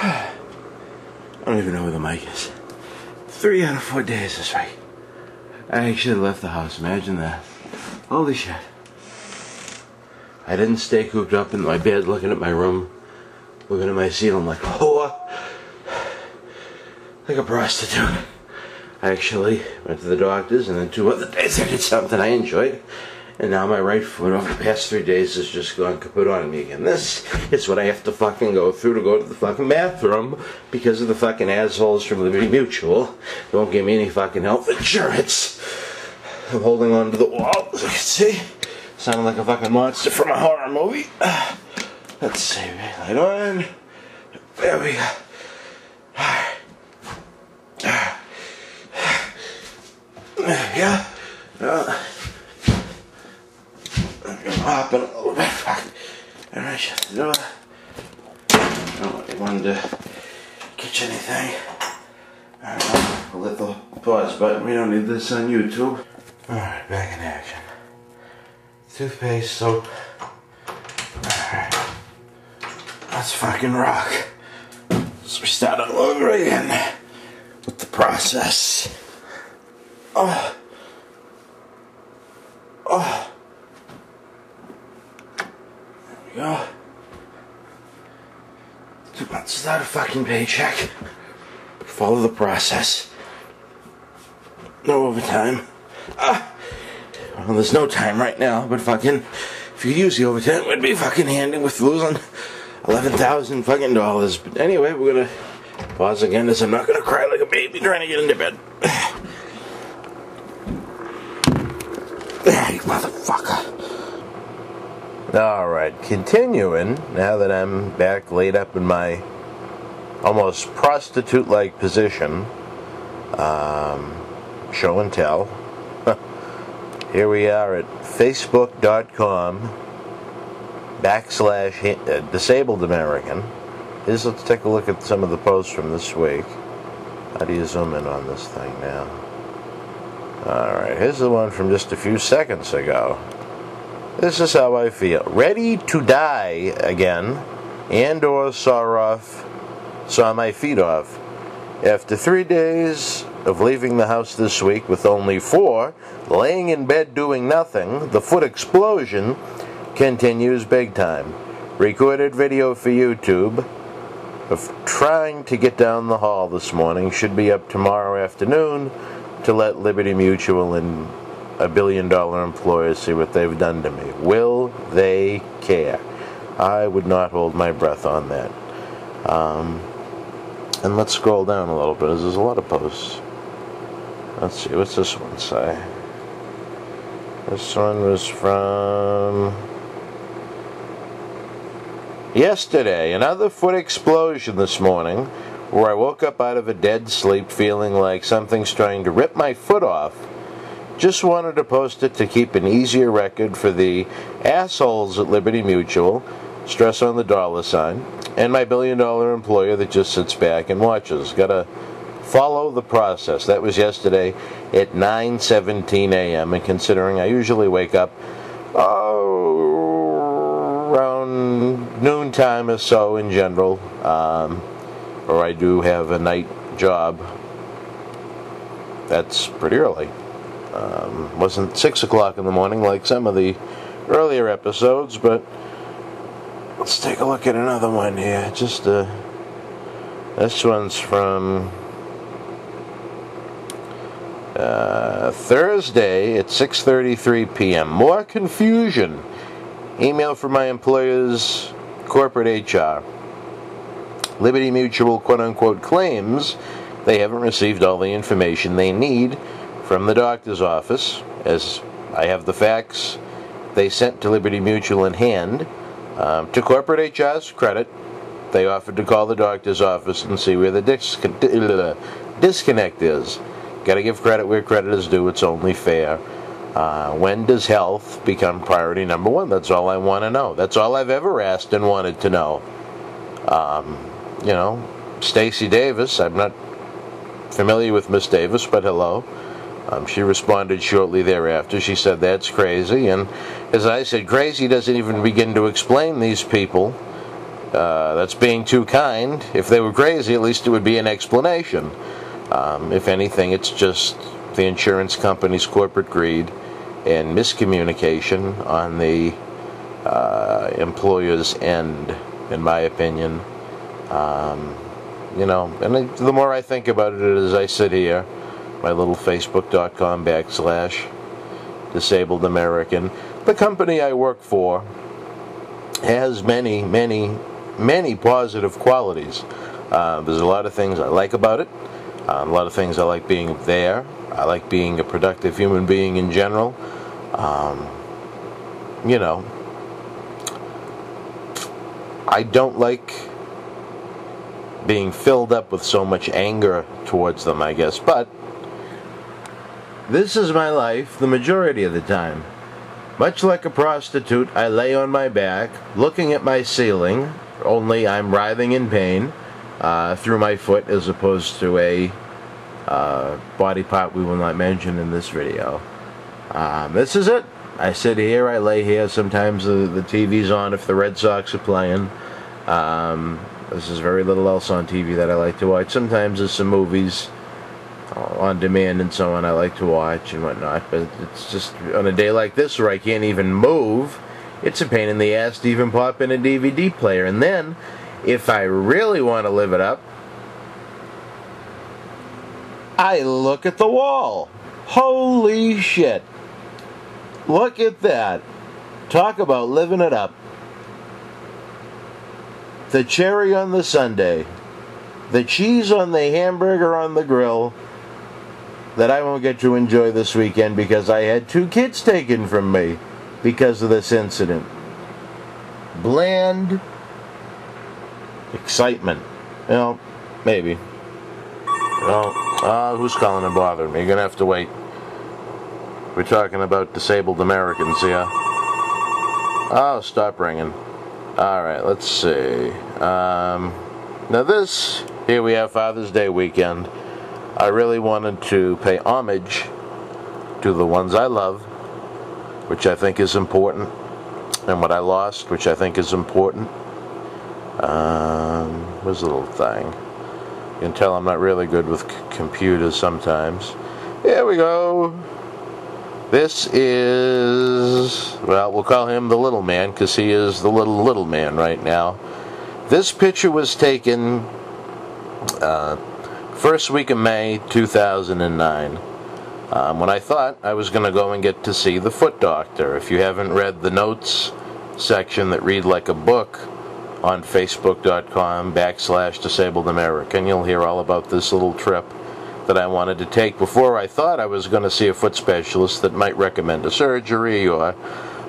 I don't even know where the mic is. 3 out of 4 days this week. I actually left the house. Imagine that. Holy shit. I didn't stay cooped up in my bed looking at my room, looking at my seat. I'm like, oh, like a prostitute. I actually went to the doctors, and then 2 other days I did something I enjoyed. And now my right foot over the past 3 days has just gone kaput on me again. This is what I have to fucking go through to go to the fucking bathroom because of the fucking assholes from Liberty Mutual. They won't give me any fucking health insurance. I'm holding on to the wall, as you can see. Sounding like a fucking monster from a horror movie. Let's see, light on. There we go. Yeah. Hopping a little bit. Fuck. Alright, shut the door. I don't want anyone to catch anything. Alright, we'll hit the pause button. We don't need this on YouTube. Alright, back in action. Toothpaste, soap. Alright. Let's fucking rock. So we start all over again with the process. Oh. Oh. There we go. 2 months without a fucking paycheck. Follow the process. No overtime. Well, there's no time right now, but fucking, if you could use the overtime, it would be fucking handy with losing $11,000 fucking dollars. But anyway, we're gonna pause again, as I'm not gonna cry like a baby trying to get into bed. You motherfucker. Alright, continuing, now that I'm back laid up in my almost prostitute-like position, show and tell. Here we are at facebook.com/disabled American. Let's take a look at some of the posts from this week. How do you zoom in on this thing now? Alright, here's the one from just a few seconds ago. This is how I feel. Ready to die again, and/or saw my feet off. After 3 days of leaving the house this week with only 4, laying in bed doing nothing, the foot explosion continues big time. Recorded video for YouTube of trying to get down the hall this morning. Should be up tomorrow afternoon to let Liberty Mutual and $1 billion employers see what they've done to me. Will they care? I would not hold my breath on that. And let's scroll down a little bit, as there's a lot of posts. Let's see, what's this one say? This one was from yesterday. Another foot explosion this morning, where I woke up out of a dead sleep feeling like something's trying to rip my foot off. Just wanted to post it to keep an easier record for the assholes at Liberty Mutual, stress on the dollar sign, and my $1 billion employer that just sits back and watches. Gotta follow the process. That was yesterday at 9:17 a.m. and considering I usually wake up around noontime or so in general, or I do have a night job, that's pretty early. Wasn't 6 o'clock in the morning like some of the earlier episodes, but let's take a look at another one here. Just this one's from Thursday at 6:33 p.m. More confusion. Email from my employer's corporate HR. Liberty Mutual, quote-unquote, claims they haven't received all the information they need from the doctor's office, as I have the facts they sent to Liberty Mutual in hand. To corporate HR's credit, they offered to call the doctor's office and see where the disconnect is. Gotta give credit where credit is due, it's only fair. When does health become priority number 1? That's all I want to know. That's all I've ever asked and wanted to know. You know, Stacey Davis, I'm not familiar with Miss Davis, but hello. She responded shortly thereafter. She said, that's crazy. And as I said, crazy doesn't even begin to explain these people that's being too kind. If they were crazy, at least it would be an explanation. If anything, it's just the insurance company's corporate greed and miscommunication on the employer's end, in my opinion. You know, and the more I think about it as I sit here, my little Facebook.com/disabled American, the company I work for has many, many, many positive qualities. There's a lot of things I like about it. A lot of things I like being there. I like being a productive human being in general. You know, I don't like being filled up with so much anger towards them, I guess. But this is my life the majority of the time. Much like a prostitute, I lay on my back, looking at my ceiling, only I'm writhing in pain through my foot as opposed to a body part we will not mention in this video. This is it. I sit here, I lay here, sometimes the TV's on if the Red Sox are playing. There's very little else on TV that I like to watch. Sometimes there's some movies on demand and so on I like to watch and whatnot, but it's just on a day like this where I can't even move, it's a pain in the ass to even pop in a DVD player. And then, if I really want to live it up, I look at the wall. Holy shit. Look at that. Talk about living it up. The cherry on the sundae, the cheese on the hamburger on the grill that I won't get to enjoy this weekend because I had 2 kids taken from me because of this incident. Bland excitement. You know, maybe. Well, who's calling and bothering me? You're going to have to wait. We're talking about disabled Americans here. Oh, stop ringing. Alright, let's see. Now this, here we have Father's Day weekend. I really wanted to pay homage to the ones I love, which I think is important, and what I lost, which I think is important. Where's the little thing? You can tell I'm not really good with computers sometimes. Here we go. This is, well, we'll call him the little man because he is the little man right now. This picture was taken first week of May 2009 when I thought I was going to go and get to see the foot doctor. If you haven't read the notes section that read like a book on Facebook.com/disabled American, you'll hear all about this little trip that I wanted to take before I thought I was going to see a foot specialist that might recommend a surgery or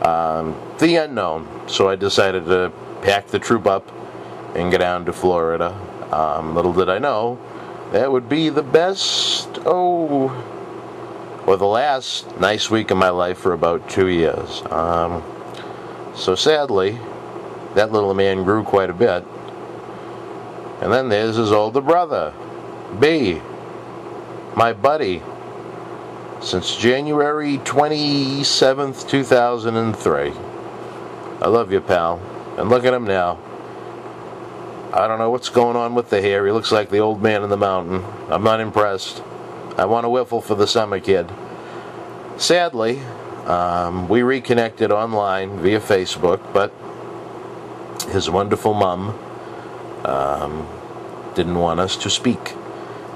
the unknown. So I decided to pack the troop up and get down to Florida. Little did I know, that would be the best, or the last nice week of my life for about 2 years. So sadly, that little man grew quite a bit. And then there's his older brother, B, my buddy, since January 27th, 2003. I love you, pal. And look at him now. I don't know what's going on with the hair. He looks like the old man in the mountain. I'm not impressed. I want a whiffle for the summer kid. Sadly, we reconnected online via Facebook, but his wonderful mom didn't want us to speak.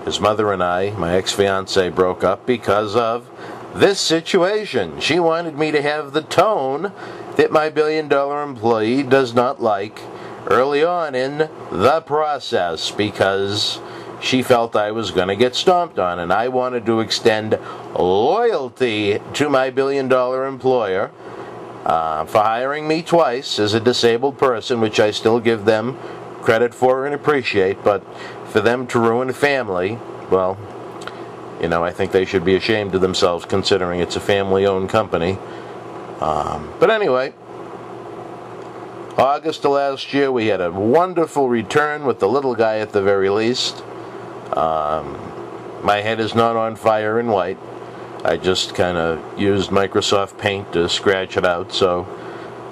His mother and I, my ex-fiance, broke up because of this situation. She wanted me to have the tone that my billion-dollar employee does not like early on in the process because she felt I was going to get stomped on, and I wanted to extend loyalty to my billion-dollar employer for hiring me twice as a disabled person, which I still give them credit for and appreciate, but for them to ruin a family, well, you know, I think they should be ashamed of themselves considering it's a family-owned company. But anyway, August of last year, we had a wonderful return with the little guy at the very least. My head is not on fire and white. I just kind of used Microsoft Paint to scratch it out, so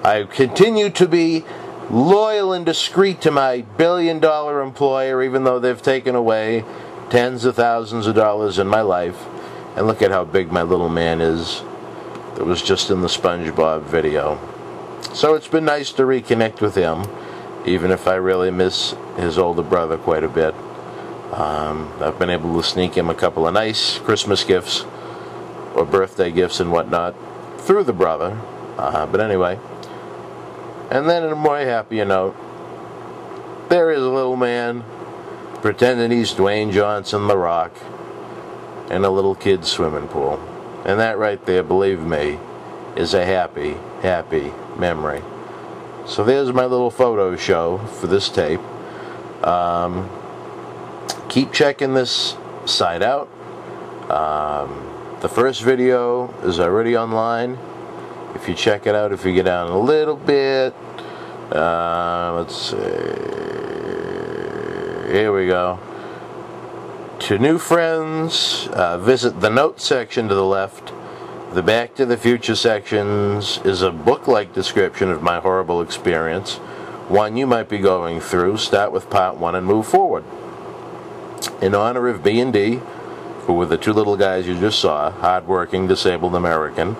I continue to be loyal and discreet to my billion-dollar employer, even though they've taken away tens of thousands of dollars in my life. And look at how big my little man is. That was just in the SpongeBob video. So it's been nice to reconnect with him, even if I really miss his older brother quite a bit. I've been able to sneak him a couple of nice Christmas gifts or birthday gifts and whatnot through the brother. But anyway, and then in a more happier note, there is a little man pretending he's Dwayne Johnson, The Rock, in a little kid's swimming pool. And that right there, believe me, is a happy, happy memory. So there's my little photo show for this tape. Keep checking this site out. The first video is already online. If you check it out, if you get down a little bit, let's see, here we go. To new friends, visit the notes section to the left. The Back to the Future sections is a book-like description of my horrible experience, one you might be going through. Start with part 1 and move forward. In honor of B&D, who were the two little guys you just saw, hard-working, disabled American.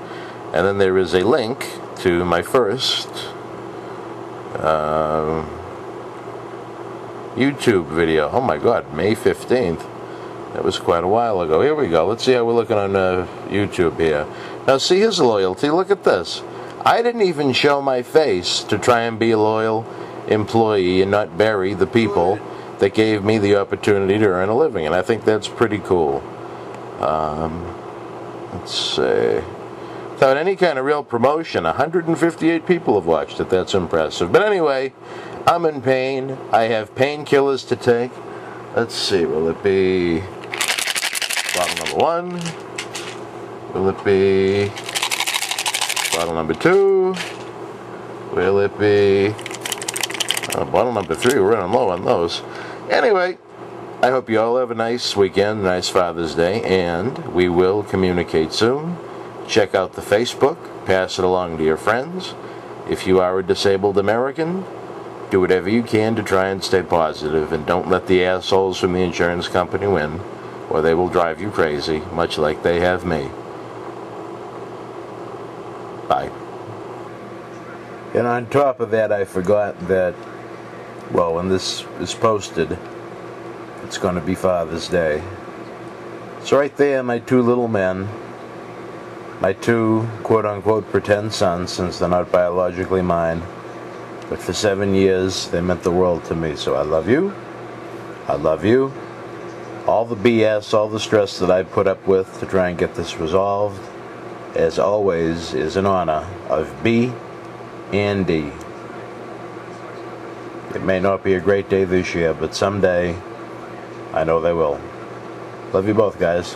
And then there is a link to my first YouTube video. Oh my God, May 15th. That was quite a while ago. Here we go. Let's see how we're looking on YouTube here. Now see his loyalty. Look at this. I didn't even show my face to try and be a loyal employee and not bury the people that gave me the opportunity to earn a living. And I think that's pretty cool. Let's see. Without any kind of real promotion, 158 people have watched it. That's impressive. But anyway, I'm in pain. I have painkillers to take. Let's see, will it be bottle number 1? Will it be bottle number 2? Will it be bottle number 3? We're running low on those. Anyway, I hope you all have a nice weekend, nice Father's Day, and we will communicate soon. Check out the Facebook, pass it along to your friends. If you are a disabled American, do whatever you can to try and stay positive, and don't let the assholes from the insurance company win, or they will drive you crazy, much like they have me. Bye. And on top of that, I forgot that, well, when this is posted, it's going to be Father's Day. So right there, my two little men, my two quote-unquote pretend sons, since they're not biologically mine, but for 7 years, they meant the world to me. So I love you. I love you. All the BS, all the stress that I put up with to try and get this resolved, as always, is in honor of B and D. It may not be a great day this year, but someday, I know they will. Love you both, guys.